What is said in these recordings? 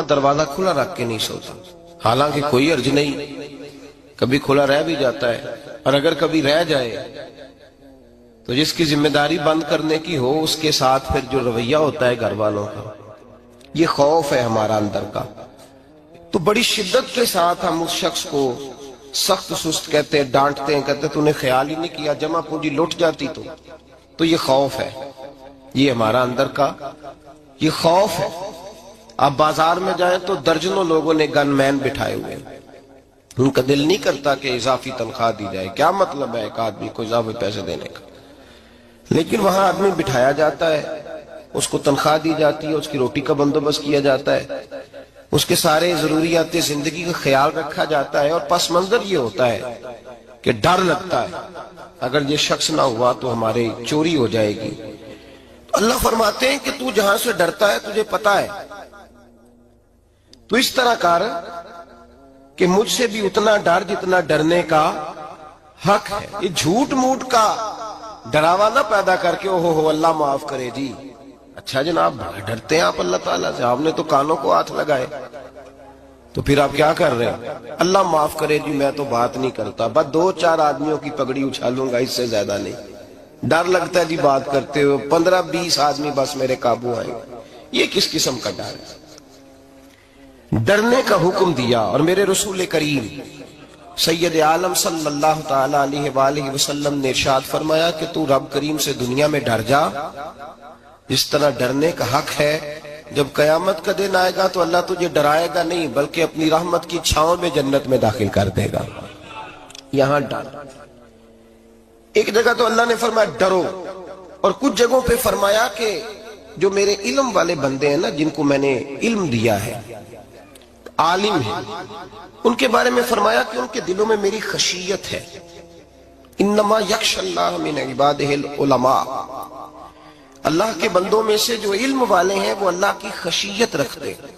دروازہ کھلا رکھ کے نہیں سوتا، حالانکہ کوئی عرض نہیں، کبھی کھلا رہ بھی جاتا ہے، اور اگر کبھی رہ جائے تو جس کی ذمہ داری بند کرنے کی ہو اس کے ساتھ پھر جو رویہ ہوتا ہے گھر والوں کا، یہ خوف ہے ہمارا اندر کا، تو بڑی شدت کے ساتھ ہم اس شخص کو سخت سست کہتے ہیں، ڈانٹتے ہیں، کہتے ہیں تو نے خیال ہی نہیں کیا، جمع پونجی لٹ جاتی تو یہ خوف ہے، یہ ہمارا اندر کا یہ خوف ہے۔ آپ بازار میں جائیں تو درجنوں لوگوں نے گن مین بٹھائے ہوئے ہیں، ان کا دل نہیں کرتا کہ اضافی تنخواہ دی جائے، کیا مطلب ہے ایک آدمی کو اضافی پیسے دینے کا، لیکن وہاں آدمی بٹھایا جاتا ہے، اس کو تنخواہ دی جاتی ہے، اس کی روٹی کا بندوبست کیا جاتا ہے، اس کے سارے ضروریات زندگی کا خیال رکھا جاتا ہے، اور پس منظر یہ ہوتا ہے کہ ڈر لگتا ہے اگر یہ شخص نہ ہوا تو ہماری چوری ہو جائے گی۔ اللہ فرماتے ہیں کہ تو جہاں سے ڈرتا ہے تجھے پتا ہے، تو اس طرح کر کہ مجھ سے بھی اتنا ڈر جتنا ڈرنے کا حق ہے، یہ جھوٹ موٹ کا ڈراوا نہ پیدا کر کے اوہ اللہ معاف کرے جی، اچھا جناب بڑا ڈرتے ہیں آپ اللہ تعالیٰ سے، آپ نے تو کانوں کو ہاتھ لگائے، تو پھر آپ کیا کر رہے ہیں؟ اللہ معاف کرے جی میں تو بات نہیں کرتا، بس 2-4 آدمیوں کی پگڑی اچھالوں گا، اس سے زیادہ نہیں، ڈر لگتا ہے جی بات کرتے ہوئے، 15-20 آدمی بس میرے قابو آئیں گے، یہ کس قسم کا ڈر ہے؟ ڈرنے کا حکم دیا، اور میرے رسول کریم سید عالم صلی اللہ تعالی علیہ وآلہ وسلم نے ارشاد فرمایا کہ تو رب کریم سے دنیا میں ڈر جا، اس طرح ڈرنے کا حق ہے، جب قیامت کا دن آئے گا تو اللہ تجھے ڈرائے گا نہیں بلکہ اپنی رحمت کی چھاؤں میں جنت میں داخل کر دے گا۔ یہاں ڈر، ایک جگہ تو اللہ نے فرمایا ڈرو، اور کچھ جگہوں پہ فرمایا کہ جو میرے علم والے بندے ہیں نا، جن کو میں نے علم دیا ہے، عالم ہیں، ان کے بارے میں فرمایا کہ ان کے دلوں میں میری خشیت ہے، انما یخشی اللہ من عبادہ العلماء، اللہ کے بندوں میں سے جو علم والے ہیں وہ اللہ کی خشیت رکھتے ہیں۔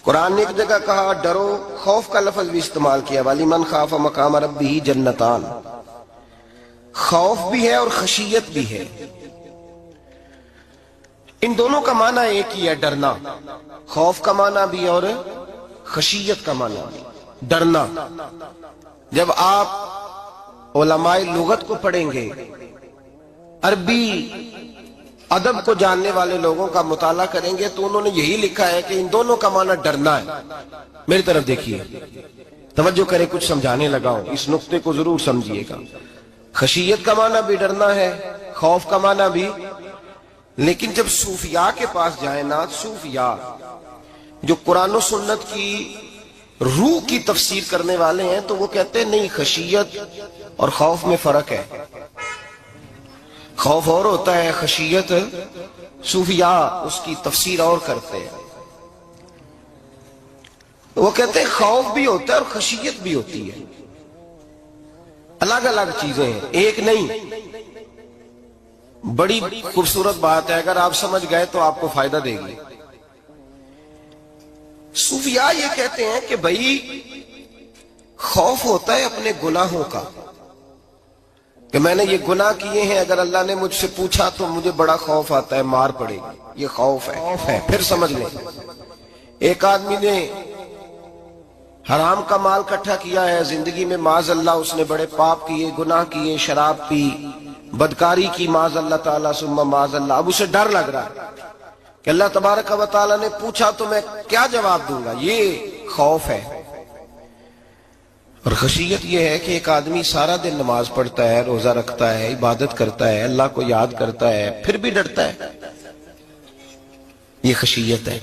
قرآن نے ایک جگہ کہا ڈرو، خوف کا لفظ بھی استعمال کیا، وَلِمَنْ خَافَ مَقَامَ رَبِّهِ جَنَّتَانِ، خوف بھی ہے اور خشیت بھی ہے، ان دونوں کا معنی ایک ہی ہے، ڈرنا، خوف کا معنی بھی اور خشیت کا معنی بھی، ڈرنا۔ جب آپ علماء لغت کو پڑھیں گے، عربی ادب کو جاننے والے لوگوں کا مطالعہ کریں گے تو انہوں نے یہی لکھا ہے کہ ان دونوں کا معنی ڈرنا ہے۔ میری طرف دیکھیے، توجہ کریں، کچھ سمجھانے لگا ہوں، اس نقطے کو ضرور سمجھیے گا۔ خشیت کا معنی بھی ڈرنا ہے، خوف کا معنی بھی، لیکن جب صوفیاء کے پاس جائیں نا، صوفیاء جو قرآن و سنت کی روح کی تفسیر کرنے والے ہیں، تو وہ کہتے ہیں نہیں، خشیت اور خوف میں فرق ہے، خوف اور ہوتا ہے، خشیت صوفیاء اس کی تفسیر اور کرتے ہیں، وہ کہتے ہیں خوف بھی ہوتا ہے اور خشیت بھی ہوتی ہے، الگ الگ چیزیں ہیں، ایک نہیں۔ بڑی خوبصورت بات ہے، اگر آپ سمجھ گئے تو آپ کو فائدہ دے گی۔ صوفیاء یہ کہتے ہیں کہ بھائی خوف ہوتا ہے اپنے گناہوں کا، کہ میں نے یہ گناہ کیے ہیں، اگر اللہ نے مجھ سے پوچھا تو مجھے بڑا خوف آتا ہے مار پڑے گی، یہ خوف ہے۔ پھر سمجھ لیں، ایک آدمی نے حرام کا مال اکٹھا کیا ہے زندگی میں، معاذ اللہ اس نے بڑے پاپ کیے، گناہ کیے، شراب پی، بدکاری کی، معاذ اللہ تعالیٰ ثم معاذ اللہ، اب اسے ڈر لگ رہا ہے کہ اللہ تبارک و تعالیٰ نے پوچھا تو میں کیا جواب دوں گا، یہ خوف ہے۔ اور خشیت یہ ہے کہ ایک آدمی سارا دن نماز پڑھتا ہے، روزہ رکھتا ہے، عبادت کرتا ہے، اللہ کو یاد کرتا ہے، پھر بھی ڈرتا ہے، یہ خشیت ہے،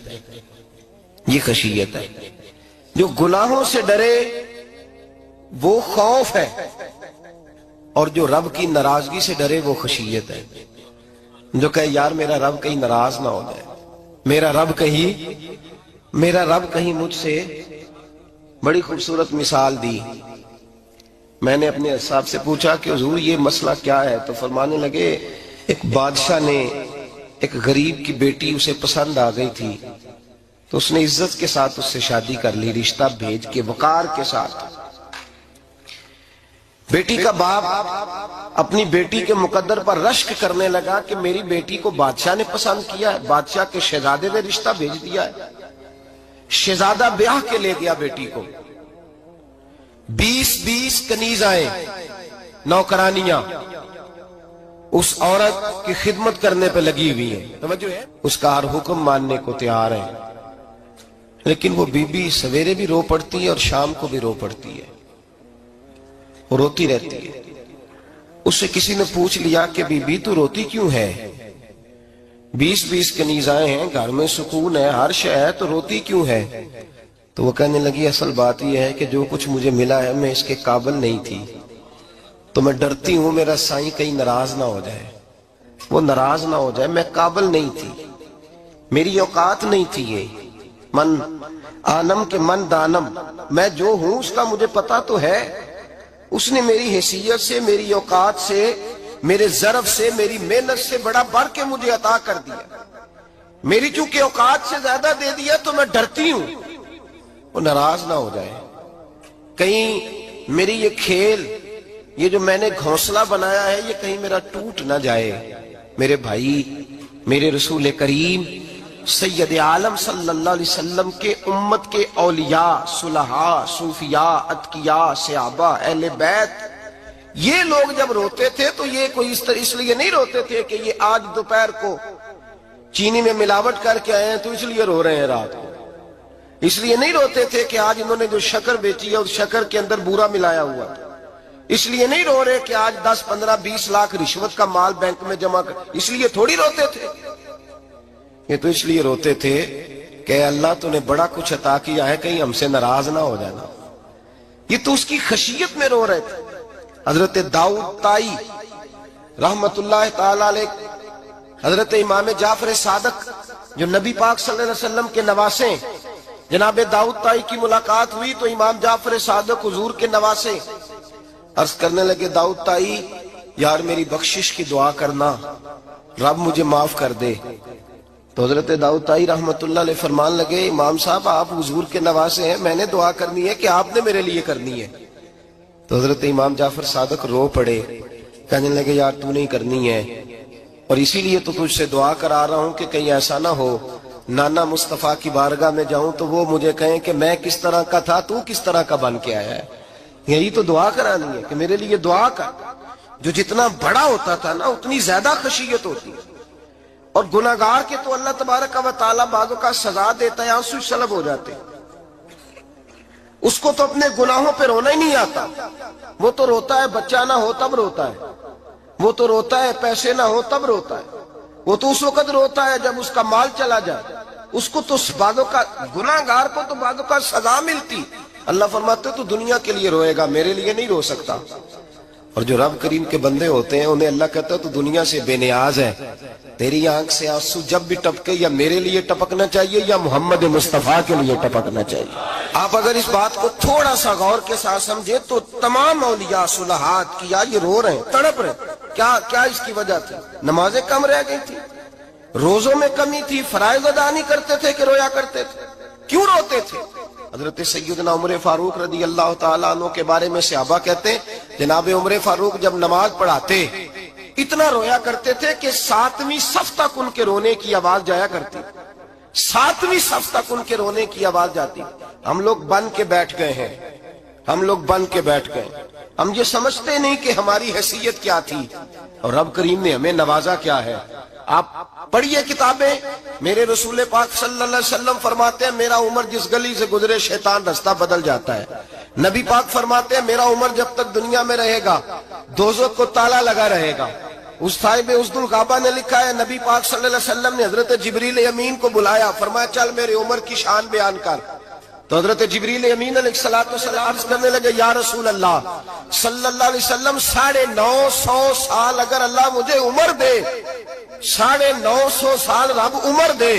یہ خشیت ہے۔ جو گناہوں سے ڈرے وہ خوف ہے، اور جو رب کی ناراضگی سے ڈرے وہ خشیت ہے۔ جو کہے یار میرا رب کہیں ناراض نہ ہو جائے، میرا رب کہیں مجھ سے، بڑی خوبصورت مثال دی۔ میں نے اپنے صاحب سے پوچھا کہ حضور یہ مسئلہ کیا ہے، تو فرمانے لگے ایک بادشاہ نے ایک غریب کی بیٹی اسے پسند آ گئی تھی، تو اس نے عزت کے ساتھ اس سے شادی کر لی، رشتہ بھیج کے وقار کے ساتھ۔ بیٹی کا باپ اپنی بیٹی کے مقدر پر رشک کرنے لگا کہ میری بیٹی کو بادشاہ نے پسند کیا ہے، بادشاہ کے شہزادے نے رشتہ بھیج دیا ہے۔ شہزادہ بیاہ کے لے گیا بیٹی کو، 20 کنیزائیں نوکرانیاں اس عورت کی خدمت کرنے پہ لگی ہوئی ہیں، توجہ ہے، اس کا ہر حکم ماننے کو تیار ہے، لیکن وہ بی بی سویرے بھی رو پڑتی ہے اور شام کو بھی رو پڑتی ہے، وہ روتی رہتی ہے۔ اس سے کسی نے پوچھ لیا کہ بی بی تو روتی کیوں ہے؟ 20 کنیزائیں ہیں، گھر میں سکون ہے، ہر شے ہے، تو روتی کیوں ہے؟ تو وہ کہنے لگی اصل بات یہ ہے کہ جو کچھ مجھے ملا ہے میں اس کے قابل نہیں تھی، تو میں ڈرتی ہوں میرا سائیں کہیں ناراض نہ ہو جائے، وہ ناراض نہ ہو جائے، میں قابل نہیں تھی، میری اوقات نہیں تھی، یہ من آنم کے من دانم، میں جو ہوں اس کا مجھے پتا تو ہے، اس نے میری حیثیت سے، میری اوقات سے، میرے ظرف سے، میری محنت سے بڑا بڑھ کے مجھے عطا کر دیا، میری چونکہ اوقات سے زیادہ دے دیا تو میں ڈرتی ہوں وہ ناراض نہ ہو جائے، کہیں میری یہ کھیل، یہ جو میں نے گھونسلہ بنایا ہے، یہ کہیں میرا ٹوٹ نہ جائے۔ میرے بھائی، میرے رسول کریم سید عالم صلی اللہ علیہ وسلم کے امت کے اولیاء، صلحاء، صوفیاء، اتقیاء، صحابہ، اہل بیت، یہ لوگ جب روتے تھے تو یہ کوئی اس لیے نہیں روتے تھے کہ یہ آج دوپہر کو چینی میں ملاوٹ کر کے آئے ہیں تو اس لیے رو رہے ہیں رات کو، اس لیے نہیں روتے تھے کہ آج انہوں نے جو شکر بیچی ہے اس شکر کے اندر بورا ملایا ہوا تھا، اس لیے نہیں رو رہے کہ آج 10 15 20 لاکھ رشوت کا مال بینک میں جمع کر، اس لیے تھوڑی روتے تھے، یہ تو اس لیے روتے تھے کہ اللہ تو نے بڑا کچھ عطا کیا ہے، کہیں ہم سے ناراض نہ ہو جانا، یہ تو اس کی خشیت میں رو رہے تھے۔ حضرت داؤد طائی رحمت اللہ تعالی علیہ، حضرت امام جعفر صادق جو نبی پاک صلی اللہ علیہ وسلم کے نواسے، جناب داؤد طائی کی ملاقات ہوئی تو امام جعفر صادق حضور کے نواسے عرض کرنے لگے، داؤد طائی یار میری بخشش کی دعا کرنا، رب مجھے معاف کر دے۔ تو حضرت داؤد طائی رحمت اللہ علیہ فرمان لگے، امام صاحب آپ حضور کے نواسے ہیں، میں نے دعا کرنی ہے کہ آپ نے میرے لیے کرنی ہے؟ تو حضرت امام جعفر صادق رو پڑے، کہنے لگے یار تو نہیں کرنی ہے، اور اسی لیے تو تجھ سے دعا کرا رہا ہوں کہ کہیں ایسا نہ ہو نانا مصطفیٰ کی بارگاہ میں جاؤں تو وہ مجھے کہیں کہ میں کس طرح کا تھا تو کس طرح کا بن کے آیا ہے، یہی تو دعا کرانی ہے کہ میرے لیے دعا کر۔ جو جتنا بڑا ہوتا تھا نا اتنی زیادہ خشیت ہوتی ہے، اور گناہگار کے تو اللہ تبارک و تعالیٰ بعضوں کا سزا دیتا ہے، آنسو سلب ہو جاتے ہیں، اس کو تو اپنے گناہوں پہ رونا ہی نہیں آتا، وہ تو روتا ہے بچہ نہ ہو تب روتا ہے، وہ تو روتا ہے پیسے نہ ہو تب روتا ہے، وہ تو اس وقت روتا ہے جب اس کا مال چلا جائے، اس کو تو بعضوں کا گناہگار کو تو بعضوں کا سزا ملتی، اللہ فرماتے تو دنیا کے لیے روئے گا، میرے لیے نہیں رو سکتا۔ اور جو رب کریم کے بندے ہوتے ہیں انہیں اللہ کہتا ہے تو دنیا سے بے نیاز ہے، تیری آنکھ سے آنسو جب بھی ٹپکے یا میرے لیے ٹپکنا چاہیے یا محمد مصطفیٰ کے لیے ٹپکنا چاہیے۔ آپ اگر اس بات کو تھوڑا سا غور کے ساتھ سمجھے تو تمام اولیاء صلحات کیا یہ رو رہے ہیں، تڑپ رہے ہیں، کیا اس کی وجہ تھی؟ نمازیں کم رہ گئی تھی، روزوں میں کمی تھی، فرائض ادا نہیں کرتے تھے کہ رویا کرتے تھے؟ کیوں روتے تھے؟ حضرت سیدنا عمر فاروق رضی اللہ تعالیٰ عنہ کے بارے میں صحابہ کہتے ہیں جناب عمر فاروق جب نماز پڑھاتے اتنا رویا کرتے تھے کہ 7ویں صف تک ان کے رونے کی آواز جایا کرتی، 7ویں صف تک ان کے رونے کی آواز جاتی۔ ہم لوگ بن کے بیٹھ گئے ہیں، ہم لوگ بن کے بیٹھ گئے، ہم یہ سمجھتے نہیں کہ ہماری حیثیت کیا تھی اور رب کریم نے ہمیں نوازا کیا ہے۔ آپ پڑھیے کتابیں، میرے رسول پاک صلی اللہ علیہ وسلم فرماتے ہیں میرا عمر جس گلی سے گزرے شیطان رستہ بدل جاتا ہے۔ نبی پاک فرماتے ہیں میرا عمر جب تک دنیا میں رہے گا دوزخ کو تالا لگا رہے گا۔ اس صاحب اسد الغابہ نے لکھا ہے نبی پاک صلی اللہ علیہ وسلم نے حضرت جبریل امین کو بلایا، فرمایا چل میرے عمر کی شان بیان کر۔ تو حضرت جبریل امین علیہ السلام عرض کرنے لگے یا رسول اللہ صلی اللہ علیہ وسلم 950 سال اگر اللہ مجھے عمر دے، 950 سال رب عمر دے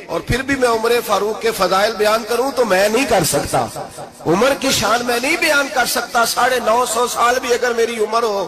اور پھر بھی میں عمر فاروق کے فضائل بیان کروں تو میں نہیں کر سکتا، عمر کی شان میں نہیں بیان کر سکتا، 950 سال بھی اگر میری عمر ہو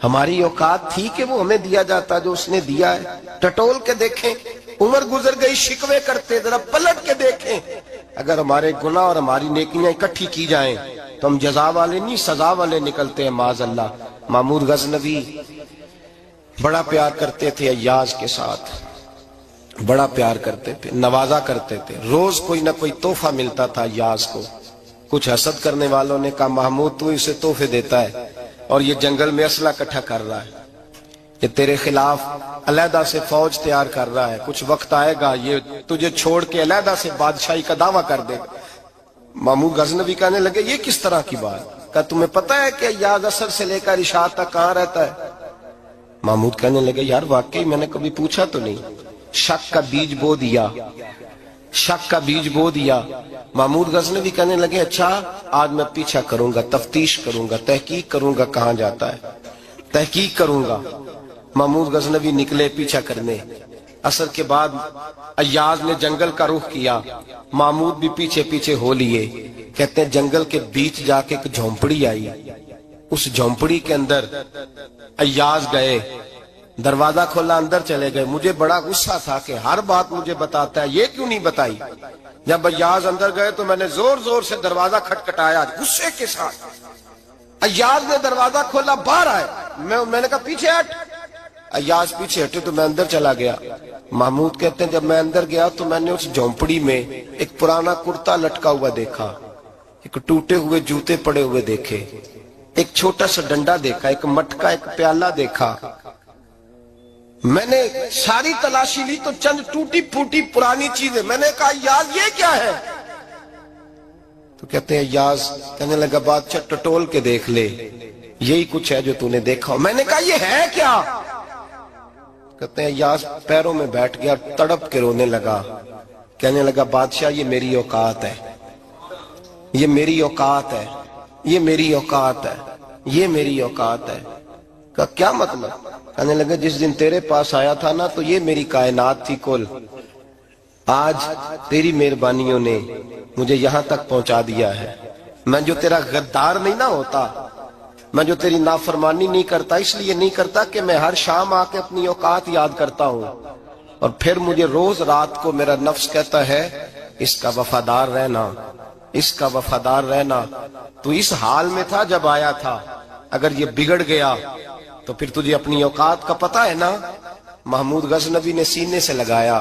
ہماری اوقات تھی کہ وہ ہمیں دیا جاتا جو اس نے دیا ہے؟ ٹٹول کے دیکھیں، عمر گزر گئی، شکوے کرتے، ذرا پلٹ کے دیکھیں، اگر ہمارے گناہ اور ہماری نیکیاں اکٹھی کی جائیں تو ہم جزا والے نہیں سزا والے نکلتے ہیں معاذ اللہ۔ محمود غزنوی بڑا پیار کرتے تھے ایاز کے ساتھ، بڑا پیار کرتے تھے، نوازا کرتے تھے، روز کوئی نہ کوئی تحفہ ملتا تھا ایاز کو۔ کچھ حسد کرنے والوں نے کہا محمود تو اسے تحفے دیتا ہے اور یہ جنگل میں اسلحہ اکٹھا کر رہا ہے، یہ تیرے خلاف علیحدہ سے فوج تیار کر رہا ہے، کچھ وقت آئے گا یہ تجھے چھوڑ کے علیحدہ سے بادشاہی کا دعویٰ کر دے گا۔ محمود غزنوی کہنے لگے یہ کس طرح کی بات؟ کہا تمہیں پتہ ہے کہ ایاز عصر سے لے کر عشاء تک کہاں رہتا ہے؟ محمود کہنے لگے یار واقعی میں نے کبھی پوچھا تو نہیں، شک کا بیج بو دیا، شک کا بیج بو دیا۔ محمود غزنوی کہنے لگے اچھا آج میں پیچھا کروں گا، تفتیش کروں گا، تحقیق کروں گا کہاں جاتا ہے، تحقیق کروں گا۔ محمود غزنوی نکلے پیچھا کرنے۔ عصر کے بعد ایاز نے جنگل کا رخ کیا، محمود بھی پیچھے پیچھے ہو لیے۔ کہتے ہیں جنگل کے بیچ جا کے ایک جھونپڑی آئی، اس جھونپڑی کے اندر ایاز گئے، دروازہ کھولا، اندر چلے گئے۔ مجھے بڑا غصہ تھا کہ ہر بات مجھے بتاتا ہے، یہ کیوں نہیں بتائی؟ جب ایاز اندر گئے تو میں نے زور زور سے دروازہ کھٹکھٹایا غصے کے ساتھ۔ ایاز نے دروازہ کھولا، باہر آئے، میں نے کہا پیچھے ہٹ۔ ایاز پیچھے ہٹے تو میں اندر چلا گیا۔ محمود کہتے ہیں جب میں اندر گیا تو میں نے اس جھونپڑی میں ایک پرانا کرتا لٹکا ہوا دیکھا، ایک ٹوٹے ہوئے جوتے پڑے ہوئے دیکھے، ایک چھوٹا سا ڈنڈا دیکھا، ایک مٹکا، ایک پیالہ دیکھا۔ میں نے ساری تلاشی لی تو چند ٹوٹی پھوٹی پرانی چیزیں۔ میں نے کہا ایاز یہ کیا ہے؟ تو کہتے ہیں ایاز کہنے لگا بادشاہ ٹٹول کے دیکھ لے، یہی کچھ ہے جو تو نے دیکھا۔ میں نے کہا یہ ہے کیا؟ کہتے ہیں ایاز پیروں میں بیٹھ گیا، تڑپ کے رونے لگا، کہنے لگا بادشاہ یہ میری اوقات ہے، یہ میری اوقات ہے، یہ میری اوقات ہے، یہ میری اوقات ہے۔ کہا کیا مطلب؟ کہنے لگا جس دن تیرے پاس آیا تھا نا تو یہ میری کائنات تھی کل، آج تیری مہربانیوں نے مجھے یہاں تک پہنچا دیا ہے۔ میں جو تیرا غدار نہیں نہ ہوتا، میں جو تیری نافرمانی نہیں کرتا، اس لیے نہیں کرتا کہ میں ہر شام آ کے اپنی اوقات یاد کرتا ہوں، اور پھر مجھے روز رات کو میرا نفس کہتا ہے اس کا وفادار رہنا، اس کا وفادار رہنا۔ تو اس حال میں تھا جب آیا تھا، اگر یہ بگڑ گیا تو پھر تجھے اپنی اوقات کا پتہ ہے نا۔ محمود غزنوی نے سینے سے لگایا،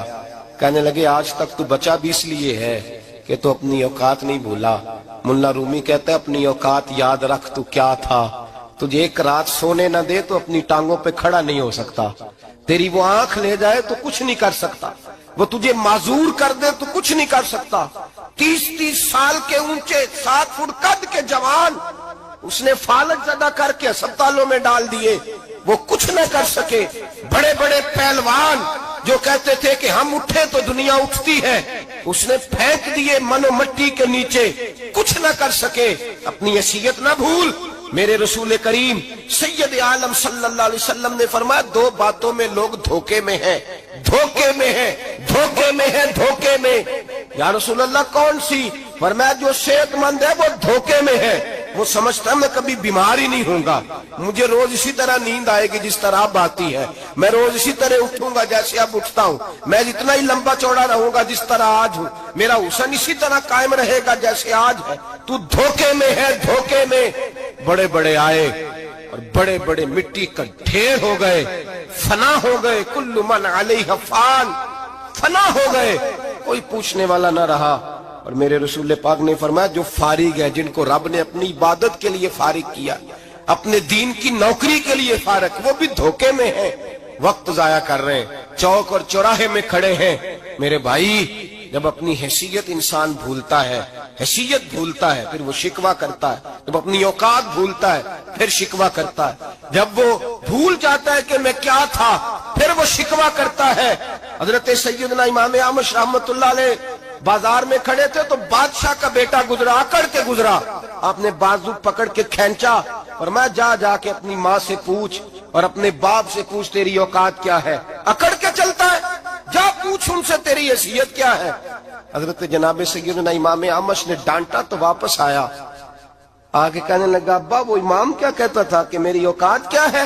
کہنے لگے آج تک تو بچا بھی اس لیے ہے کہ تو اپنی اوقات نہیں بھولا۔ ملا رومی کہتا ہے اپنی اوقات یاد رکھ، تو کیا تھا، تجھے ایک رات سونے نہ دے تو اپنی ٹانگوں پہ کھڑا نہیں ہو سکتا، تیری وہ آنکھ لے جائے تو کچھ نہیں کر سکتا، وہ تجھے معذور کر دے تو کچھ نہیں کر سکتا۔ 30 سال کے اونچے 7 فٹ قد کے جوان اس نے فالج زدہ کر کے ہسپتالوں میں ڈال دیے، وہ کچھ نہ کر سکے۔ بڑے بڑے پہلوان جو کہتے تھے کہ ہم اٹھے تو دنیا اٹھتی ہے، اس نے پھینک دیے من و مٹی کے نیچے، کچھ نہ کر سکے۔ اپنی حیثیت نہ بھول۔ میرے رسول کریم سید عالم صلی اللہ علیہ وسلم نے فرمایا 2 باتوں میں لوگ دھوکے میں ہیں، دھوکے میں ہیں، دھوکے میں ہیں، دھوکے میں۔ یا رسول اللہ کون سی؟ فرمایا جو صحت مند ہے وہ دھوکے میں ہے، وہ سمجھتا میں کبھی بیمار ہی نہیں ہوں گا، مجھے روز اسی طرح نیند آئے گی جس طرح اب آتی ہے، میں روز اسی طرح اٹھوں گا جیسے اب اٹھتا ہوں، میں اتنا ہی لمبا چوڑا رہوں گا جس طرح آج ہوں، میرا حسن اسی طرح قائم رہے گا جیسے آج ہے۔ تو دھوکے میں ہے، دھوکے میں۔ بڑے بڑے آئے اور بڑے بڑے مٹی کا ڈھیر ہو گئے، فنا ہو گئے، کل من علیہ فان، فنا ہو گئے، کوئی پوچھنے والا نہ رہا۔ اور میرے رسول پاک نے فرمایا جو فارغ ہے، جن کو رب نے اپنی عبادت کے لیے فارغ کیا، اپنے دین کی نوکری کے لیے فارغ، وہ بھی دھوکے میں ہیں، وقت ضائع کر رہے ہیں، چوک اور چوراہے میں کھڑے ہیں۔ میرے بھائی جب اپنی حیثیت انسان بھولتا ہے، حیثیت بھولتا ہے پھر وہ شکوہ کرتا ہے، جب اپنی اوقات بھولتا ہے پھر شکوہ کرتا ہے، جب وہ بھول جاتا ہے کہ میں کیا تھا پھر وہ شکوہ کرتا ہے۔ حضرت سیدنا امام احمد رحمۃ اللہ علیہ بازار میں کھڑے تھے تو بادشاہ کا بیٹا گزرا، اکڑ کے گزرا، آپ نے بازو پکڑ کے کھینچا اور میں جا کے اپنی ماں سے پوچھ اور اپنے باپ سے پوچھ تیری اوقات کیا ہے، اکڑ کے چلتا ہے، جا پوچھ ان سے تیری حیثیت کیا ہے۔ حضرت جناب سیدنا امام احمد نے ڈانٹا تو واپس آیا، آگے کہنے لگا ابا وہ امام کیا کہتا تھا کہ میری اوقات کیا ہے؟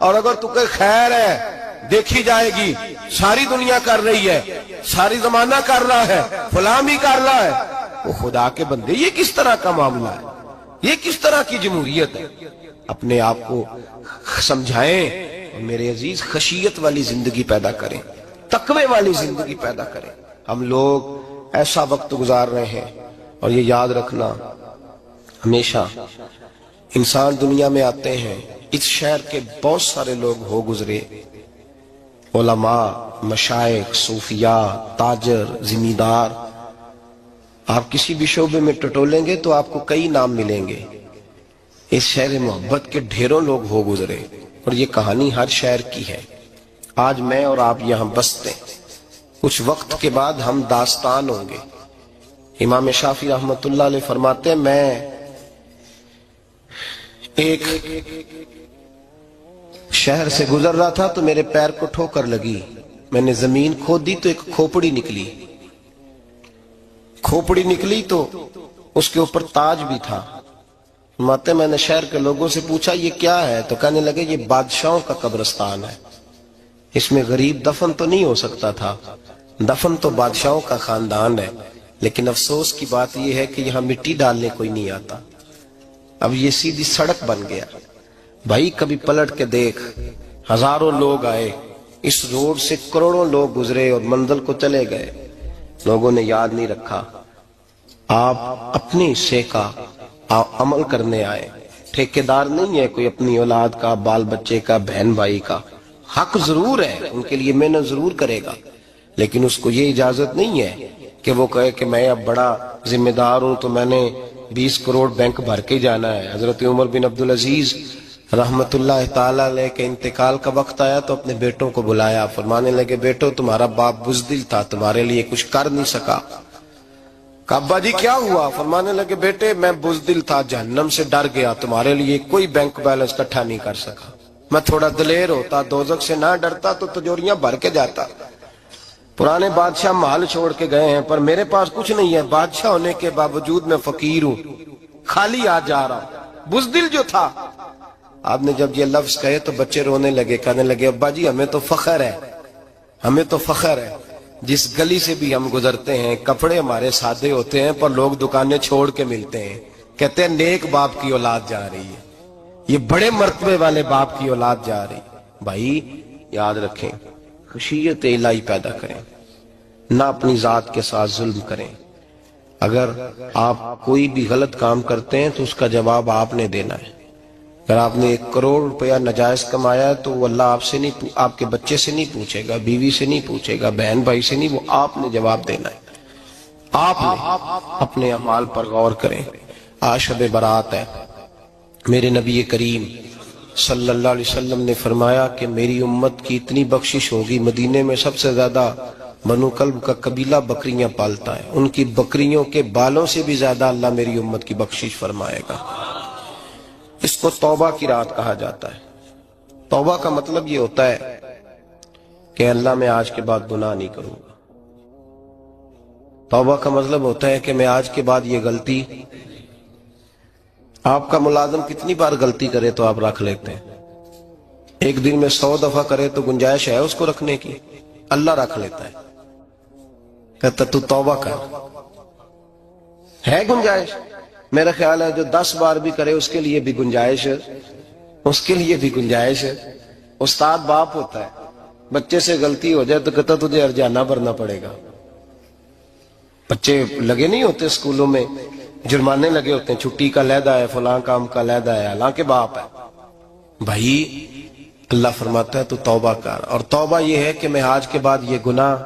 اور اگر تو کہ خیر ہے دیکھی جائے گی، ساری دنیا کر رہی ہے، ساری زمانہ کر رہا ہے، فلاں بھی کر رہا ہے، وہ خدا کے بندے یہ کس طرح کا معاملہ ہے؟ یہ کس طرح کی جمہوریت ہے؟ اپنے آپ کو سمجھائیں اور میرے عزیز خشیت والی زندگی پیدا کریں، تقوی والی زندگی پیدا کریں۔ ہم لوگ ایسا وقت گزار رہے ہیں، اور یہ یاد رکھنا ہمیشہ انسان دنیا میں آتے ہیں، اس شہر کے بہت سارے لوگ ہو گزرے، علماء، مشائخ، صوفیاء، تاجر، زمیندار، آپ کسی بھی شعبے میں ٹٹولیں گے تو آپ کو کئی نام ملیں گے۔ اس شہر محبت کے ڈھیروں لوگ ہو گزرے، اور یہ کہانی ہر شہر کی ہے۔ آج میں اور آپ یہاں بستے، کچھ وقت کے بعد ہم داستان ہوں گے۔ امام شافعی رحمت اللہ علیہ فرماتے ہیں، میں ایک شہر سے گزر رہا تھا تو میرے پیر کو ٹھوکر لگی، میں نے زمین کھودی تو ایک کھوپڑی نکلی، کھوپڑی نکلی تو اس کے اوپر تاج بھی تھا۔ فرماتے میں نے شہر کے لوگوں سے پوچھا یہ کیا ہے؟ تو کہنے لگے یہ بادشاہوں کا قبرستان ہے، اس میں غریب دفن تو نہیں ہو سکتا تھا، دفن تو بادشاہوں کا خاندان ہے، لیکن افسوس کی بات یہ ہے کہ یہاں مٹی ڈالنے کوئی نہیں آتا، اب یہ سیدھی سڑک بن گیا۔ بھائی کبھی پلٹ کے دیکھ، ہزاروں لوگ آئے، اس روڈ سے کروڑوں لوگ گزرے اور منزل کو چلے گئے، لوگوں نے یاد نہیں رکھا۔ آپ اپنے حصے کا عمل کرنے آئے، ٹھیکیدار نہیں ہے کوئی اپنی اولاد کا، بال بچے کا، بہن بھائی کا۔ حق ضرور ہے، ان کے لیے محنت ضرور کرے گا، لیکن اس کو یہ اجازت نہیں ہے کہ وہ کہے کہ میں اب بڑا ذمہ دار ہوں تو میں نے 20 کروڑ بینک بھر کے جانا ہے۔ حضرت عمر بن عبدالعزیز رحمت اللہ تعالیٰ علیہ کے انتقال کا وقت آیا تو اپنے بیٹوں کو بلایا، فرمانے لگے بیٹو تمہارا باپ بزدل تھا، تمہارے لیے کچھ کر نہیں سکا۔ کہا ابا جی کیا ہوا؟ فرمانے لگے بیٹے میں بزدل تھا، جہنم سے ڈر گیا، تمہارے لیے کوئی بینک بیلنس اکٹھا نہیں کر سکا۔ میں تھوڑا دلیر ہوتا، دوزخ سے نہ ڈرتا تو تجوریاں بھر کے جاتا۔ پرانے بادشاہ محل چھوڑ کے گئے ہیں، پر میرے پاس کچھ نہیں ہے، بادشاہ ہونے کے باوجود میں فقیر ہوں، خالی آ جا رہا ہوں، بزدل جو تھا۔ آپ نے جب یہ لفظ کہے تو بچے رونے لگے، کہنے لگے ابا جی ہمیں تو فخر ہے، ہمیں تو فخر ہے، جس گلی سے بھی ہم گزرتے ہیں کپڑے ہمارے سادے ہوتے ہیں پر لوگ دکانیں چھوڑ کے ملتے ہیں، کہتے ہیں نیک باپ کی اولاد جا رہی ہے، یہ بڑے مرتبے والے باپ کی اولاد جا رہی۔ بھائی یاد رکھیں، خشیت الہی پیدا کریں، نہ اپنی ذات کے ساتھ ظلم کریں۔ اگر آپ کوئی بھی غلط کام کرتے ہیں تو اس کا جواب آپ نے دینا ہے۔ اگر آپ نے 1 کروڑ روپیہ ناجائز کمایا ہے تو وہ اللہ آپ سے نہیں، آپ کے بچے سے نہیں پوچھے گا، بیوی سے نہیں پوچھے گا، بہن بھائی سے نہیں، وہ آپ نے جواب دینا ہے۔ آپ نے اپنے اعمال پر غور کریں۔ آج شب برات ہے، میرے نبی کریم صلی اللہ علیہ وسلم نے فرمایا کہ میری امت کی اتنی بخشش ہوگی، مدینے میں سب سے زیادہ بنو کلب کا قبیلہ بکریاں پالتا ہے، ان کی بکریوں کے بالوں سے بھی زیادہ اللہ میری امت کی بخشش فرمائے گا۔ اس کو توبہ کی رات کہا جاتا ہے۔ توبہ کا مطلب یہ ہوتا ہے کہ اللہ میں آج کے بعد گناہ نہیں کروں گا۔ توبہ کا مطلب ہوتا ہے کہ میں آج کے بعد یہ غلطی، آپ کا ملازم کتنی بار غلطی کرے تو آپ رکھ لیتے ہیں، ایک دن میں 100 دفعہ کرے تو گنجائش ہے اس کو رکھنے کی، اللہ رکھ لیتا ہے، کہتا تو توبہ کر، ہے گنجائش؟ میرا خیال ہے جو 10 بار بھی کرے اس کے لیے بھی گنجائش ہے، اس کے لیے بھی گنجائش ہے۔ استاد باپ ہوتا ہے، بچے سے غلطی ہو جائے تو کہتا تجھے ارجانہ بھرنا پڑے گا۔ بچے لگے نہیں ہوتے اسکولوں میں، جرمانے لگے ہوتے ہیں، چھٹی کا لیدہ ہے، فلاں کام کا لیدہ ہے، حالانکہ باپ ہے۔ بھائی اللہ فرماتا ہے تو توبہ کر، اور توبہ یہ ہے کہ میں آج کے بعد یہ گناہ،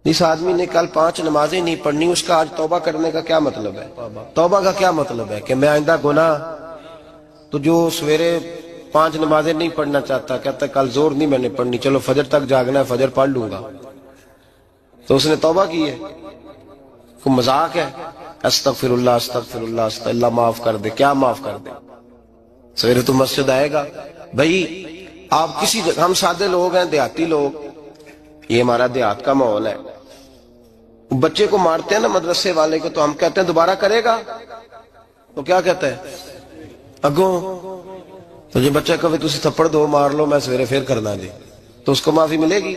اس آدمی نے کل 5 نمازیں نہیں پڑھنی، اس کا آج توبہ کرنے کا کیا مطلب ہے؟ توبہ کا کیا مطلب ہے کہ میں آئندہ گناہ، تو جو سویرے 5 نمازیں نہیں پڑھنا چاہتا، کہتا ہے کل زور نہیں میں نے پڑھنی، چلو فجر تک جاگنا ہے، فجر پڑھ لوں گا، تو اس نے توبہ کی ہے؟ کوئی مذاق ہے؟ استغفر اللہ استغفر اللہ استغفر اللہ، معاف کر دے، کیا معاف کر دے؟ سویرے تو مسجد آئے گا۔ بھائی آپ کسی جگہ، ہم سادے لوگ ہیں، دیہاتی لوگ، یہ ہمارا دیہات کا ماحول ہے، بچے کو مارتے ہیں نا مدرسے والے کو، تو ہم کہتے ہیں دوبارہ کرے گا، تو کیا کہتا ہے؟ اگوں تو جو بچہ کبھی تسی تھپڑ دو مار لو میں سویرے پھر کرنا جی، تو اس کو معافی ملے گی؟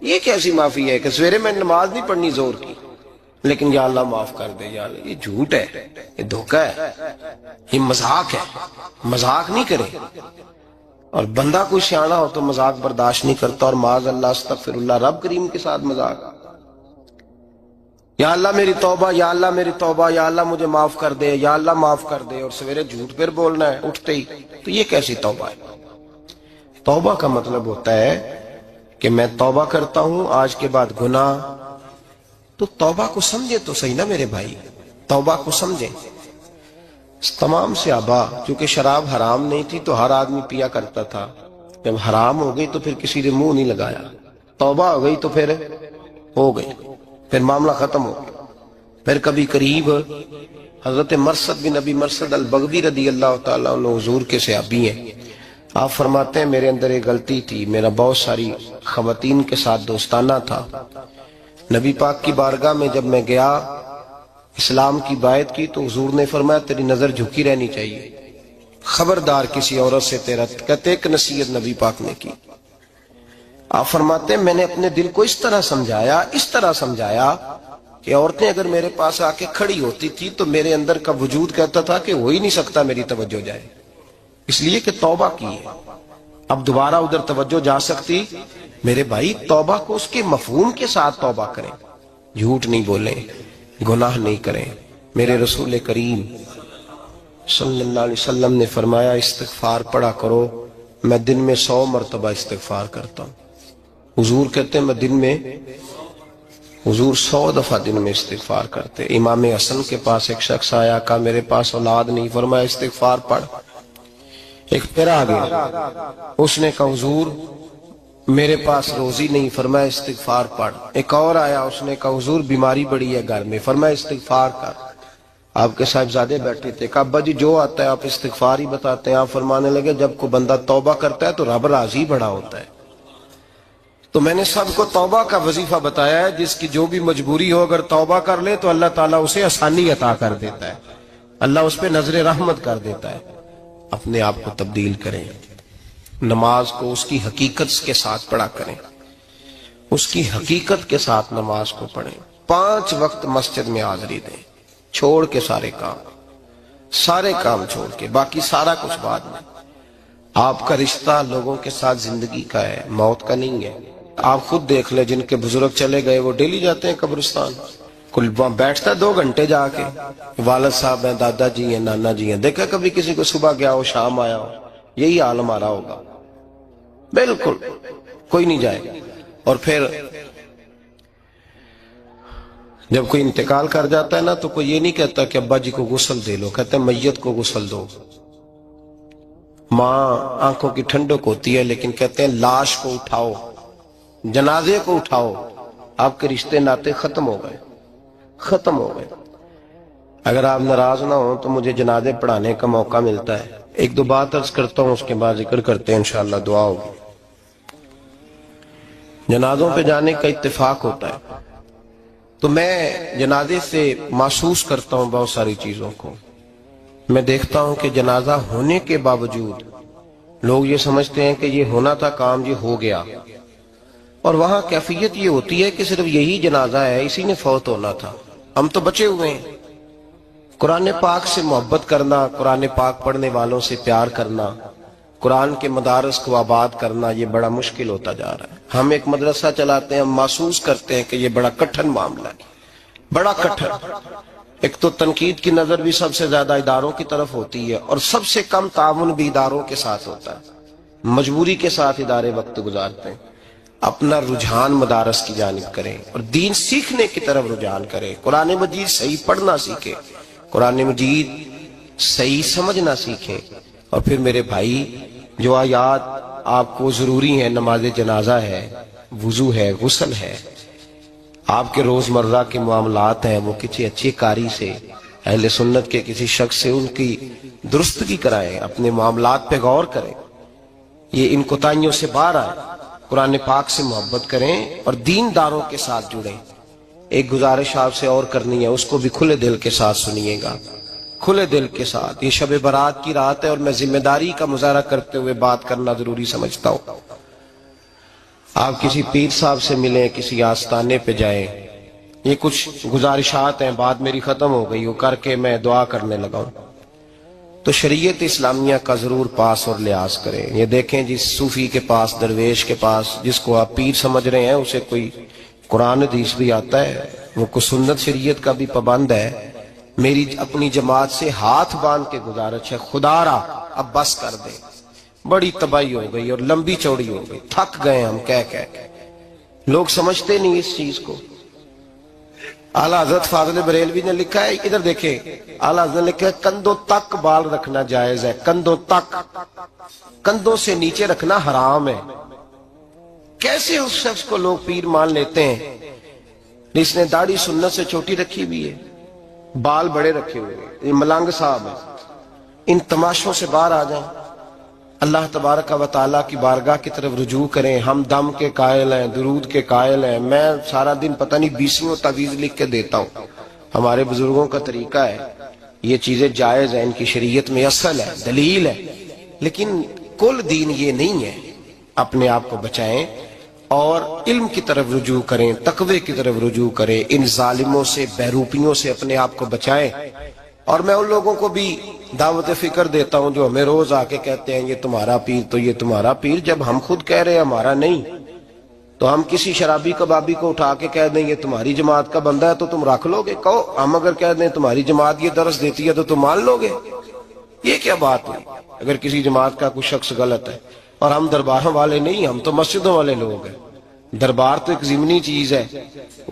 یہ کیسی معافی ہے کہ سویرے میں نماز نہیں پڑھنی زور کی لیکن یا اللہ معاف کر دے یا اللہ؟ یہ جھوٹ ہے، یہ دھوکہ ہے، یہ مذاق ہے، مذاق نہیں کرے۔ اور بندہ کوئی سیاںا ہو تو مذاق برداشت نہیں کرتا، اور معاذ اللہ استغفر اللہ رب کریم کے ساتھ مذاق، یا اللہ میری توبہ، یا اللہ میری توبہ، یا اللہ مجھے معاف کر دے، یا اللہ معاف کر دے، اور سویرے جھوٹ پھر بولنا ہے اٹھتے ہی، تو یہ کیسی توبہ ہے؟ توبہ کا مطلب ہوتا ہے کہ میں توبہ کرتا ہوں آج کے بعد گناہ، تو توبہ کو سمجھے تو صحیح نا میرے بھائی، توبہ کو سمجھیں۔ تمام صحابہ، چونکہ شراب حرام نہیں تھی تو ہر آدمی پیا کرتا تھا، جب حرام ہو گئی تو پھر کسی نے منہ نہیں لگایا، توبہ ہو گئی تو پھر ہو گئی، پھر معاملہ ختم ہو گیا۔ پھر کبھی قریب حضرت مرثد بن ابی مرثد البغوی رضی اللہ تعالیٰ عنہ حضور کے صحابی ہیں، آپ فرماتے ہیں میرے اندر ایک غلطی تھی، میرا بہت ساری خواتین کے ساتھ دوستانہ تھا، نبی پاک کی بارگاہ میں جب میں گیا اسلام کی بائعت کی تو حضور نے فرمایا تیری نظر جھکی رہنی چاہیے، خبردار کسی عورت سے تیرا، کہتے ایک نصیحت نبی پاک نے کی۔ آپ فرماتے ہیں میں نے اپنے دل کو اس طرح سمجھایا کہ عورتیں اگر میرے پاس آ کے کھڑی ہوتی تھی تو میرے اندر کا وجود کہتا تھا کہ ہو ہی نہیں سکتا میری توجہ جائے، اس لیے کہ توبہ کی ہے، اب دوبارہ ادھر توجہ جا سکتی؟ میرے بھائی توبہ کو اس کے مفہوم کے ساتھ توبہ کریں، جھوٹ نہیں بولیں، گناہ نہیں کریں۔ میرے رسول کریم صلی اللہ علیہ وسلم نے فرمایا استغفار پڑھا کرو، میں دن میں 100 مرتبہ استغفار کرتا ہوں۔ حضور کہتے ہیں میں دن میں، حضور 100 دفعہ دن میں استغفار کرتے۔ امام حسن کے پاس ایک شخص آیا، کہا میرے پاس اولاد نہیں، فرمایا استغفار پڑھ۔ ایک پھر آ گیا، اس نے کہا حضور میرے پاس روزی نہیں، فرمایا استغفار پڑھ۔ ایک اور آیا، اس نے کہا حضور بیماری بڑی ہے گھر میں، فرمایا استغفار کر۔ آپ کے صاحبزادے بیٹھے تھے، کہا ابا جی جو آتا ہے آپ استغفار ہی بتاتے ہیں۔ آپ فرمانے لگے جب کوئی بندہ توبہ کرتا ہے تو رب راضی بڑا ہوتا ہے۔ تو میں نے سب کو توبہ کا وظیفہ بتایا ہے، جس کی جو بھی مجبوری ہو اگر توبہ کر لے تو اللہ تعالیٰ اسے آسانی عطا کر دیتا ہے، اللہ اس پہ نظر رحمت کر دیتا ہے۔ اپنے آپ کو تبدیل کریں، نماز کو اس کی حقیقت کے ساتھ پڑھا کریں، اس کی حقیقت کے ساتھ نماز کو پڑھیں۔ 5 وقت مسجد میں حاضری دیں، چھوڑ کے سارے کام چھوڑ کے، باقی سارا کچھ بعد میں۔ آپ کا رشتہ لوگوں کے ساتھ زندگی کا ہے، موت کا نہیں ہے۔ آپ خود دیکھ لیں جن کے بزرگ چلے گئے وہ ڈیلی جاتے ہیں قبرستان، کل بیٹھتا 2 گھنٹے جا کے، والد صاحب ہیں، دادا جی ہیں، نانا جی ہیں، دیکھا کبھی کسی کو صبح گیا ہو شام آیا ہو؟ یہی حال ہمارا ہوگا، بالکل کوئی نہیں جائے گا۔ اور پھر جب کوئی انتقال کر جاتا ہے نا تو کوئی یہ نہیں کہتا کہ ابا جی کو غسل دے لو، کہتے ہیں میت کو غسل دو۔ ماں آنکھوں کی ٹھنڈک ہوتی ہے لیکن کہتے ہیں لاش کو اٹھاؤ، جنازے کو اٹھاؤ۔ آپ کے رشتے ناطے ختم ہو گئے۔ اگر آپ ناراض نہ ہوں تو مجھے جنازے پڑھانے کا موقع ملتا ہے، 1-2 بات عرض کرتا ہوں، اس کے بعد ذکر کرتے ہیں، انشاءاللہ دعا ہوگی۔ جنازوں پہ جانے کا اتفاق ہوتا ہے تو میں جنازے سے محسوس کرتا ہوں بہت ساری چیزوں کو۔ میں دیکھتا ہوں کہ جنازہ ہونے کے باوجود لوگ یہ سمجھتے ہیں کہ یہ ہونا تھا کام، یہ ہو گیا، اور وہاں کیفیت یہ ہوتی ہے کہ صرف یہی جنازہ ہے، اسی نے فوت ہونا تھا، ہم تو بچے ہوئے ہیں۔ قرآن پاک سے محبت کرنا، قرآن پاک پڑھنے والوں سے پیار کرنا، قرآن کے مدارس کو آباد کرنا، یہ بڑا مشکل ہوتا جا رہا ہے۔ ہم ایک مدرسہ چلاتے ہیں، ہم محسوس کرتے ہیں کہ یہ بڑا کٹھن معاملہ ہے، بڑا کٹھن۔ ایک تو تنقید کی نظر بھی سب سے زیادہ اداروں کی طرف ہوتی ہے، اور سب سے کم تعاون بھی اداروں کے ساتھ ہوتا ہے، مجبوری کے ساتھ ادارے وقت گزارتے ہیں۔ اپنا رجحان مدارس کی جانب کریں اور دین سیکھنے کی طرف رجحان کریں، قرآن مجید صحیح پڑھنا سیکھیں، قرآن مجید صحیح سمجھنا سیکھیں۔ اور پھر میرے بھائی جو آیات آپ کو ضروری ہیں، نماز جنازہ ہے، وضو ہے، غسل ہے، آپ کے روزمرہ کے معاملات ہیں، وہ کسی اچھی قاری سے، اہل سنت کے کسی شخص سے ان کی درستگی کرائیں، اپنے معاملات پہ غور کریں، یہ ان کوتاہیوں سے باہر آئیں، قرآن پاک سے محبت کریں اور دین داروں کے ساتھ جڑیں۔ ایک گزارش آپ سے اور کرنی ہے، اس کو بھی کھلے دل کے ساتھ سنیے گا۔ کھلے دل کے ساتھ. یہ شب برات کی رات ہے اور میں ذمہ داری کا مظاہرہ کرتے ہوئے بات کرنا ضروری سمجھتا ہوں. آپ کسی پیر صاحب سے ملیں, کسی آستانے پہ جائیں, یہ کچھ گزارشات ہیں, بات میری ختم ہو گئی, وہ کر کے میں دعا کرنے لگا ہوں. تو شریعت اسلامیہ کا ضرور پاس اور لحاظ کریں. یہ دیکھیں جس صوفی کے پاس, درویش کے پاس, جس کو آپ پیر سمجھ رہے ہیں, اسے کوئی قرآن حدیث بھی آتا ہے, وہ کوئی سنت شریعت کا بھی پابند ہے. میری اپنی جماعت سے ہاتھ باندھ کے گزارش ہے, خدا را اب بس کر دے. بڑی تباہی ہو گئی اور لمبی چوڑی ہو گئی, تھک گئے ہم کہہ کے. لوگ سمجھتے نہیں اس چیز کو. اعلیٰ حضرت فاضل بریلوی نے لکھا ہے, ادھر دیکھیں, اعلیٰ حضرت نے لکھا ہے کندھوں تک بال رکھنا جائز ہے, کندھوں تک, کندھوں سے نیچے رکھنا حرام ہے. کیسے اس شخص کو لوگ پیر مان لیتے ہیں جس نے داڑھی سنت سے چھوٹی رکھی ہوئی ہے, بال بڑے رکھے ہوئے ہیں. یہ ملنگ صاحب ہے. ان تماشوں سے باہر آ جائیں, اللہ تبارک و تعالیٰ کی بارگاہ کی طرف رجوع کریں. ہم دم کے قائل ہیں, درود کے قائل ہیں. میں سارا دن پتہ نہیں 20 تعویذ لکھ کے دیتا ہوں. ہمارے بزرگوں کا طریقہ ہے, یہ چیزیں جائز ہیں, ان کی شریعت میں اصل ہے, دلیل ہے, لیکن کل دین یہ نہیں ہے. اپنے آپ کو بچائیں اور علم کی طرف رجوع کریں, تقوی کی طرف رجوع کریں. ان ظالموں سے, بہروپیوں سے اپنے آپ کو بچائیں. اور میں ان لوگوں کو بھی دعوت فکر دیتا ہوں جو ہمیں روز آ کے کہتے ہیں یہ تمہارا پیر, تو یہ تمہارا پیر, جب ہم خود کہہ رہے ہیں ہمارا نہیں, تو ہم کسی شرابی کبابی کو اٹھا کے کہہ دیں یہ تمہاری جماعت کا بندہ ہے تو تم رکھ لو گے؟ کہو. ہم اگر کہہ دیں تمہاری جماعت یہ درس دیتی ہے تو تم مان لو گے؟ یہ کیا بات ہوئی؟ اگر کسی جماعت کا کوئی شخص غلط ہے, اور ہم درباروں والے نہیں, ہم تو مسجدوں والے لوگ ہیں. دربار تو ایک ضمنی چیز ہے,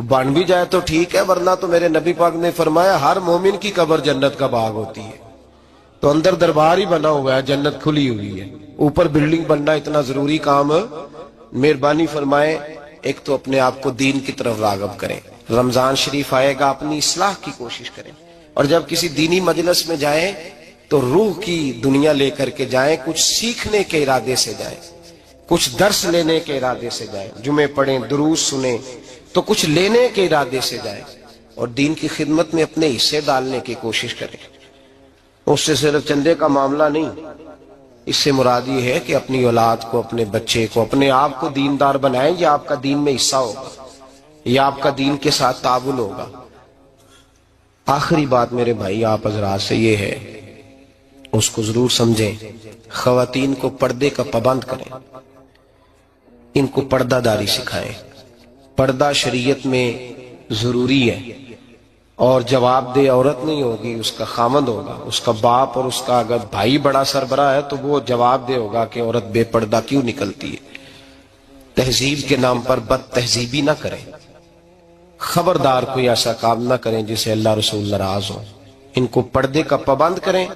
بن بھی جائے تو ٹھیک ہے, ورنہ تو میرے نبی پاک نے فرمایا ہر مومن کی قبر جنت کا باغ ہوتی ہے. تو اندر دربار ہی بنا ہوا ہے, جنت کھلی ہوئی ہے. اوپر بلڈنگ بننا اتنا ضروری کام, مہربانی فرمائیں ایک تو اپنے آپ کو دین کی طرف راغب کریں. رمضان شریف آئے گا, اپنی اصلاح کی کوشش کریں, اور جب کسی دینی مجلس میں جائیں تو روح کی دنیا لے کر کے جائیں, کچھ سیکھنے کے ارادے سے جائیں, کچھ درس لینے کے ارادے سے جائیں. جمعے پڑھیں, دروس سنیں, تو کچھ لینے کے ارادے سے جائیں, اور دین کی خدمت میں اپنے حصے ڈالنے کی کوشش کریں. اس سے صرف چندے کا معاملہ نہیں, اس سے مراد یہ ہے کہ اپنی اولاد کو, اپنے بچے کو, اپنے آپ کو دیندار بنائیں. یہ آپ کا دین میں حصہ ہوگا, یہ آپ کا دین کے ساتھ تعاون ہوگا. آخری بات میرے بھائی آپ حضرات سے یہ ہے, اس کو ضرور سمجھیں, خواتین کو پردے کا پابند کریں, ان کو پردہ داری سکھائیں. پردہ شریعت میں ضروری ہے, اور جواب دہ عورت نہیں ہوگی, اس کا خامند ہوگا, اس کا باپ, اور اس کا اگر بھائی بڑا سربراہ ہے تو وہ جواب دہ ہوگا کہ عورت بے پردہ کیوں نکلتی ہے. تہذیب کے نام پر بد تہذیبی نہ کریں, خبردار کوئی ایسا کام نہ کریں جسے اللہ رسول ناراض ہو. ان کو پردے کا پابند کریں,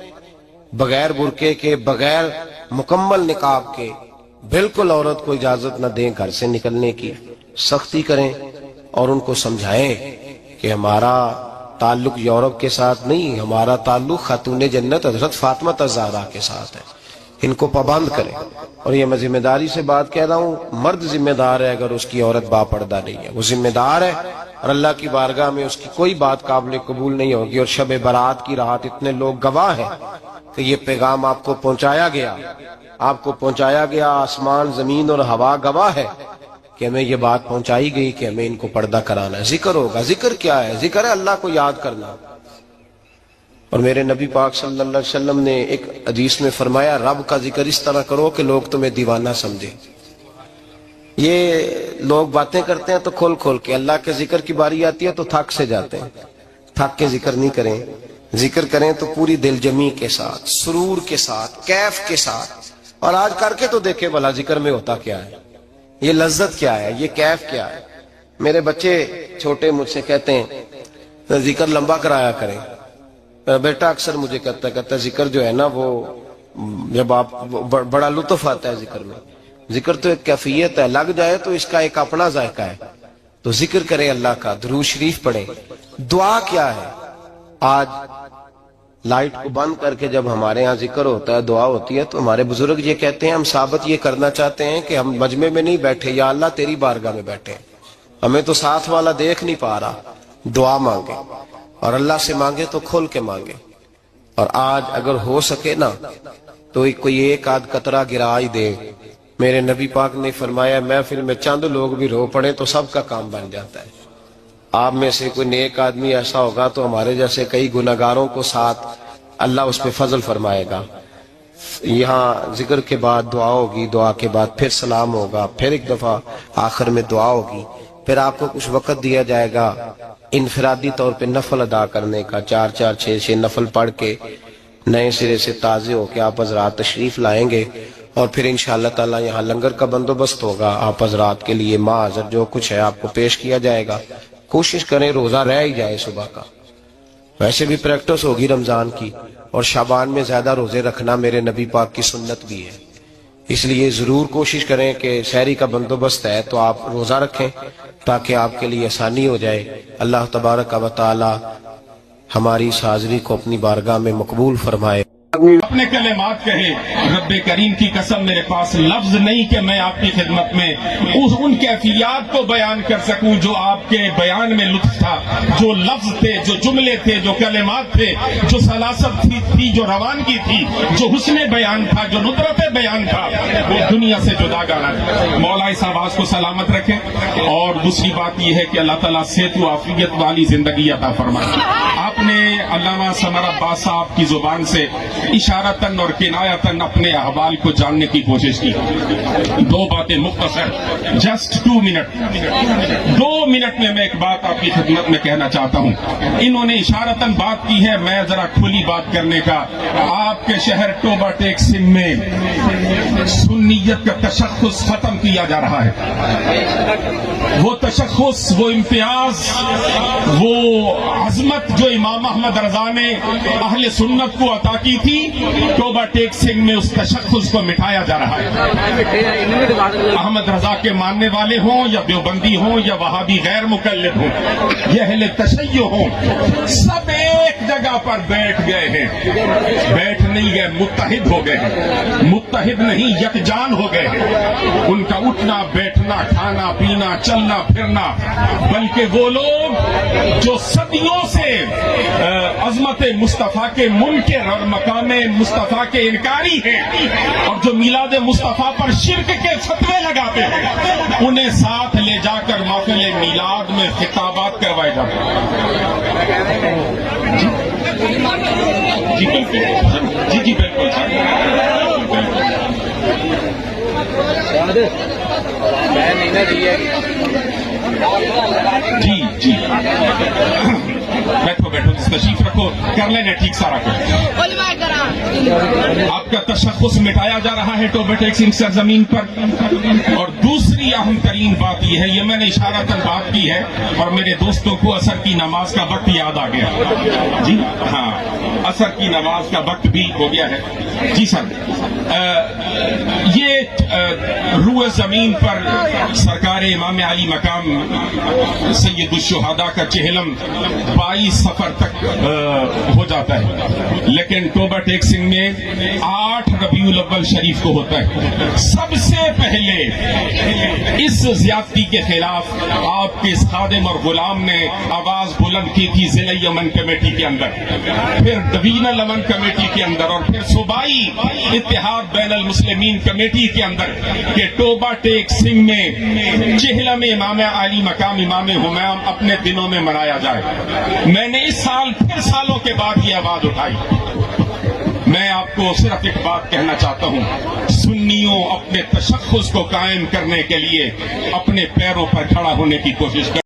بغیر برقعے کے, بغیر مکمل نقاب کے, بالکل عورت کو اجازت نہ دیں گھر سے نکلنے کی. سختی کریں اور ان کو سمجھائیں کہ ہمارا تعلق یورپ کے ساتھ نہیں, ہمارا تعلق خاتون جنت حضرت فاطمہ الزہرا کے ساتھ ہے. ان کو پابند کریں. اور یہ میں ذمہ داری سے بات کہہ رہا ہوں, مرد ذمہ دار ہے اگر اس کی عورت باپردہ نہیں ہے, وہ ذمہ دار ہے, اور اللہ کی بارگاہ میں اس کی کوئی بات قابل قبول نہیں ہوگی. اور شب برات کی رات اتنے لوگ گواہ ہیں کہ یہ پیغام آپ کو پہنچایا گیا, آپ کو پہنچایا گیا, آسمان زمین اور ہوا گواہ ہے کہ ہمیں یہ بات پہنچائی گئی کہ ہمیں ان کو پردہ کرانا ہے. ذکر ہوگا, ذکر کیا ہے؟ ذکر ہے اللہ کو یاد کرنا. اور میرے نبی پاک صلی اللہ علیہ وسلم نے ایک حدیث میں فرمایا, رب کا ذکر اس طرح کرو کہ لوگ تمہیں دیوانہ سمجھیں. یہ لوگ باتیں کرتے ہیں تو کھول کھول کے, اللہ کے ذکر کی باری آتی ہے تو تھک سے جاتے ہیں. تھک کے ذکر نہیں کریں, ذکر کریں تو پوری دل جمی کے ساتھ, سرور کے ساتھ, کیف کے ساتھ. اور آج کر کے تو دیکھیں بھلا ذکر میں ہوتا کیا ہے, یہ لذت کیا ہے, یہ کیف کیا ہے. میرے بچے چھوٹے مجھ سے کہتے ہیں ذکر لمبا کرایا کریں. بیٹا اکثر مجھے کہتا ہے ذکر جو ہے نا وہ جب آپ بڑا لطف آتا ہے ذکر میں. ذکر تو ایک کیفیت ہے, لگ جائے تو اس کا ایک اپنا ذائقہ ہے. تو ذکر کریں اللہ کا, درود شریف پڑھیں. دعا کیا ہے؟ آج لائٹ کو بند کر کے جب ہمارے ہاں ذکر ہوتا ہے, دعا ہوتی ہے, تو ہمارے بزرگ یہ کہتے ہیں ہم ثابت یہ کرنا چاہتے ہیں کہ ہم مجمع میں نہیں بیٹھے, یا اللہ تیری بارگاہ میں بیٹھے, ہمیں تو ساتھ والا دیکھ نہیں پا رہا. دعا مانگے, اور اللہ سے مانگے تو کھول کے مانگے. اور آج اگر ہو سکے نا تو کوئی ایک آدھ قطرہ گرا ہی دے. میرے نبی پاک نے فرمایا محفل میں چند لوگ بھی رو پڑے تو سب کا کام بن جاتا ہے. آپ میں سے کوئی نیک آدمی ایسا ہوگا تو ہمارے جیسے کئی گناہگاروں کو ساتھ اللہ اس پہ فضل فرمائے گا. یہاں ذکر کے بعد دعا ہوگی, دعا کے بعد پھر سلام ہوگا, پھر ایک دفعہ آخر میں دعا ہوگی, پھر آپ کو کچھ وقت دیا جائے گا انفرادی طور پہ نفل ادا کرنے کا. 4 6 نفل پڑھ کے نئے سرے سے تازے ہو کے آپ حضرات تشریف لائیں گے, اور پھر انشاءاللہ تعالی یہاں لنگر کا بندوبست ہوگا. آپ حضرات کے لیے ماں حضر جو کچھ ہے آپ کو پیش کیا جائے گا. کوشش کریں روزہ رہ ہی جائے صبح کا. ویسے بھی پریکٹس ہوگی رمضان کی, اور شعبان میں زیادہ روزے رکھنا میرے نبی پاک کی سنت بھی ہے. اس لیے ضرور کوشش کریں کہ سحری کا بندوبست ہے تو آپ روزہ رکھیں تاکہ آپ کے لیے آسانی ہو جائے. اللہ تبارک و تعالی ہماری اس حاضری کو اپنی بارگاہ میں مقبول فرمائے. اپنے کلمات کہے. رب کریم کی قسم میرے پاس لفظ نہیں کہ میں آپ کی خدمت میں ان کیفیات کو بیان کر سکوں جو آپ کے بیان میں لطف تھا, جو لفظ تھے, جو جملے تھے, جو کلمات تھے, جو سلاست تھی, جو روانگی تھی, جو حسن بیان تھا, جو ندرت بیان تھا, وہ دنیا سے جدا گانا تھا. مولا اس آواز کو سلامت رکھے. اور دوسری بات یہ ہے کہ اللہ تعالیٰ صحت و عافیت والی زندگی عطا فرمائے. آپ نے علامہ ثمر عباس صاحب کی زبان سے اشارتاً اور کنایتاً اپنے احوال کو جاننے کی کوشش کی. 2 باتیں مختصر, جسٹ 2 منٹ. 2 منٹ میں ایک بات آپ کی خدمت میں کہنا چاہتا ہوں. انہوں نے اشارتاً بات کی ہے, میں ذرا کھلی بات کرنے کا. آپ کے شہر ٹوبہ ٹیک سنگھ میں سنیت کا تشخص ختم کیا جا رہا ہے. وہ تشخص, وہ امتیاز, وہ عظمت جو امام احمد رضا نے اہل سنت کو عطا کی تھی, ٹوبہ ٹیک سنگھ میں اس تشخص کو مٹھایا جا رہا ہے. احمد رضا کے ماننے والے ہوں یا دیوبندی ہوں یا وہابی غیر مقلد ہوں یا اہل تشیع ہوں, سب ایک جگہ پر بیٹھ گئے ہیں. بیٹھ نہیں گئے, متحد ہو گئے ہیں. متحد نہیں, یکجان ہو گئے ہیں. ان کا اٹھنا بیٹھنا, کھانا پینا, چلنا پھرنا, بلکہ وہ لوگ جو صدیوں سے عظمت مصطفیٰ کے منکر اور مقام مصطفیٰ کے انکاری ہیں, اور جو میلاد مصطفیٰ پر شرک کے فتوے لگاتے ہیں, انہیں ساتھ لے جا کر محفل میلاد میں خطابات کروائے جاتے ہیں. جی بالکل, جی بالکل جی جی. بیٹھو تشریف رکھو, کر لینا ٹھیک سارا کچھ. آپ کا تشخص مٹایا جا رہا ہے ٹوبہ ٹیک سنگھ سرزمین پر. اور دوسری اہم ترین بات یہ ہے, یہ میں نے اشارتاً بات کی ہے, اور میرے دوستوں کو عصر کی نماز کا وقت یاد آ گیا. جی ہاں, عصر کی نماز کا وقت بھی ہو گیا ہے. جی سر, یہ روح زمین پر سرکار امام علی مقام سید الشہداء کا چہلم 22 سفر تک ہو جاتا ہے, لیکن ٹوبہ ٹیک سنگھ میں 8 ربیع الاول شریف کو ہوتا ہے. سب سے پہلے اس زیادتی کے خلاف آپ کے خادم اور غلام نے آواز بلند کی تھی ضلع یمن کمیٹی کے اندر, پھر ڈویژنل امن کمیٹی کے اندر, اور پھر صوبائی اتحاد بین المسلمین کمیٹی کے اندر, کہ ٹوبہ ٹیک سنگھ میں چہلم امام علی مقام امام ہمیام اپنے دنوں میں منایا جائے. میں نے اس سال پھر سالوں کے بعد یہ آواز اٹھائی. میں آپ کو صرف ایک بات کہنا چاہتا ہوں, سنیوں اپنے تشخص کو قائم کرنے کے لیے اپنے پیروں پر کھڑا ہونے کی کوشش کر